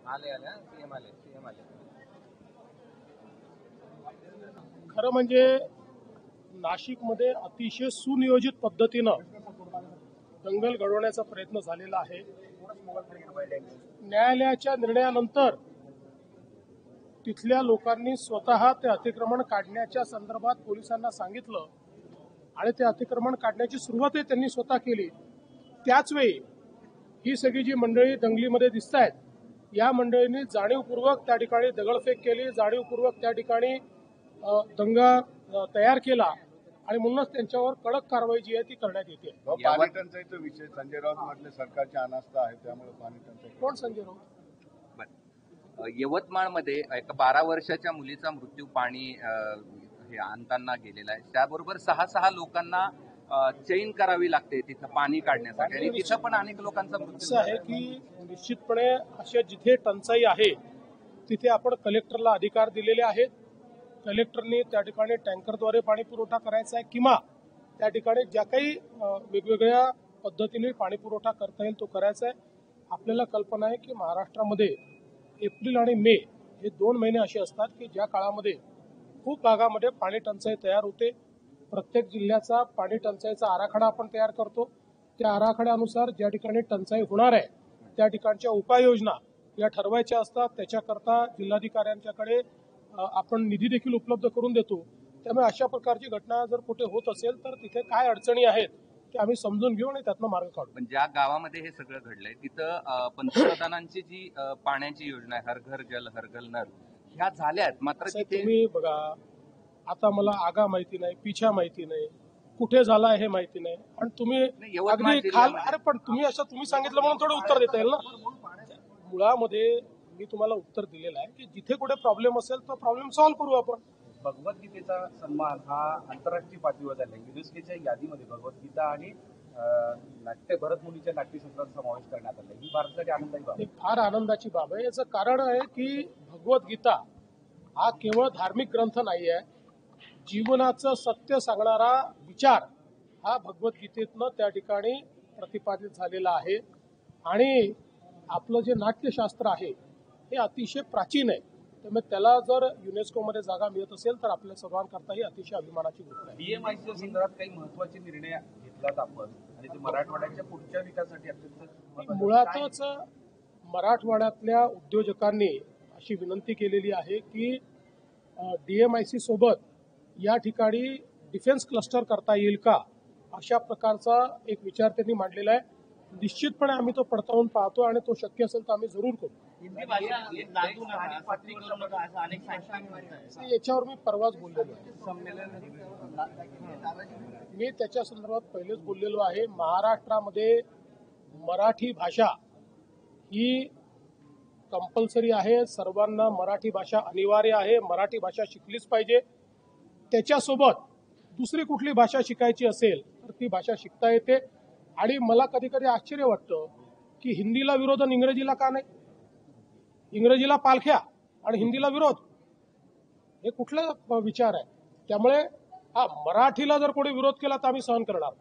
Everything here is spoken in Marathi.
सीएम आले खरं म्हणजे नाशिकमध्ये अतिशय सुनियोजित पद्धतीनं दंगल घडवण्याचा प्रयत्न झालेला आहे। न्यायालयाच्या निर्णयानंतर तिथल्या लोकांनी स्वतः ते अतिक्रमण काढण्याच्या संदर्भात पोलिसांना सांगितलं आणि ते अतिक्रमण काढण्याची सुरुवातही त्यांनी स्वतः केली। त्याच वेळी ही सगळी जी मंडळी दंगलीमध्ये दिसत आहेत, या मंडळींनी जाणीवपूर्वक त्या ठिकाणी दगडफेक केली, जाणीवपूर्वक त्या ठिकाणी दंगा तयार केला आणि म्हणूनच त्यांच्यावर कडक कारवाई जी आहे ती करण्यात येते। पाणी टंचाईचा विषय संजय राऊत म्हटले सरकारची अनास्था आहे, त्यामुळे पाणी टंचाई। कोण संजय राऊत? यवतमाळमध्ये एका 12 वर्षाच्या मुलीचा मृत्यू पाणी हे आणताना गेलेला आहे। त्याबरोबर 6 लोकांना चैन करावी लागते तिथं पाणी काढण्यासाठी आणि तिथं पण अनेक लोकांचा मृत्यू आहे की निश्चितपणे अशा जिथे टंचाई आहे तिथे आपण कलेक्टरला अधिकार दिलेले आहेत। कलेक्टरने त्या ठिकाणी टँकरद्वारे पाणी पुरवठा करायचा आहे किंवा त्या ठिकाणी ज्या काही वेगवेगळ्या पद्धतीने पाणी पुरवठा करता येईल तो करायचा आहे। आपल्याला कल्पना आहे की महाराष्ट्रामध्ये एप्रिल आणि मे हे 2 महिने असे असतात की ज्या काळामध्ये खूप भागामध्ये पाणी टंचाई तयार होते। प्रत्येक जिल्ह्याचा पाणी टंचाईचा आराखडा आपण तयार करतो। त्या आराखड्यानुसार ज्या ठिकाणी टंचाई होणार आहे त्या ठिकाणच्या उपाययोजना या ठरवायच्या असतात। त्याच्याकरता जिल्हाधिकाऱ्यांच्याकडे आपण निधी देखील उपलब्ध करून देतो। त्यामुळे अशा प्रकारची घटना जर कुठे होत असेल तर तिथे काय अडचणी आहेत ते आम्ही समजून घेऊ आणि त्यातनं मार्ग काढू। पण ज्या गावामध्ये हे सगळं घडलंय तिथं पंतप्रधानांची जी पाण्याची योजना आहे, हर घर जल हर घर नल, ह्या झाल्यात, मात्र तुम्ही बघा आता मला आगा माहिती नाही, पिछा माहिती नाही, कुठे झाला हे माहिती नाही आणि तुम्ही अगदी अरे पण तुम्ही सांगितलं म्हणून थोडं उत्तर देता येईल ना। मुळामध्ये मी तुम्हाला उत्तर दिलेलं आहे की जिथे कुठे प्रॉब्लेम असेल तो प्रॉब्लेम सॉल्व्ह करू आपण। भगवद्गीतेचा सन्मान हा आंतरराष्ट्रीय पातळीवर झाला। युनेस्कोच्या यादीमध्ये भगवद्गीता आणि नाट्य भरतमुनीच्या नाट्यशास्त्राचा समावेश करण्यात आला। ही भारतासाठी आनंदाची बाब आहे। फार आनंदाची बाब आहे। याचं कारण आहे की भगवद्गीता हा केवळ धार्मिक ग्रंथ नाही आहे, जीवनाचं सत्य सांगणारा विचार हा भगवद्गीतेतनं त्या ठिकाणी प्रतिपादित झालेला आहे। आणि आपलं जे नाट्यशास्त्र आहे हे अतिशय प्राचीन आहे, त्यामुळे त्याला जर युनेस्कोमध्ये जागा मिळत असेल तर आपल्या सर्वांकरता ही अतिशय अभिमानाची गोष्ट आहे। डीएमआयसीच्या संदर्भात काही महत्त्वाचे निर्णय घेतलात आपण आणि ते मराठवाड्याच्या पुढच्या विकासासाठी अत्यंत मुळातच मराठवाड्यातल्या उद्योजकांनी अशी विनंती केलेली आहे की डीएमआयसी सोबत या ठिकाणी डिफेन्स क्लस्टर करता येईल का, अशा प्रकारचा एक विचार त्यांनी मांडलेला आहे। निश्चितपणे आम्ही तो पडताळून पाहतो आणि तो शक्य असेल तर आम्ही जरूर करू। याच्यावर मी परवाच बोललेलो आहे, मी त्याच्या संदर्भात पहिलेच बोललेलो आहे। महाराष्ट्रामध्ये मराठी भाषा ही कंपल्सरी आहे, सर्वांना मराठी भाषा अनिवार्य आहे, मराठी भाषा शिकलीच पाहिजे। त्याच्यासोबत दुसरी कुठली भाषा शिकायची असेल तर ती भाषा शिकता येते। आणि मला कधी कधी आश्चर्य वाटतं की हिंदीला विरोध आणि इंग्रजीला का नाही, इंग्रजीला पालख्या आणि हिंदीला विरोध, हे कुठला विचार आहे? त्यामुळे मराठीला जर कोणी विरोध केला तर आम्ही सहन करणार।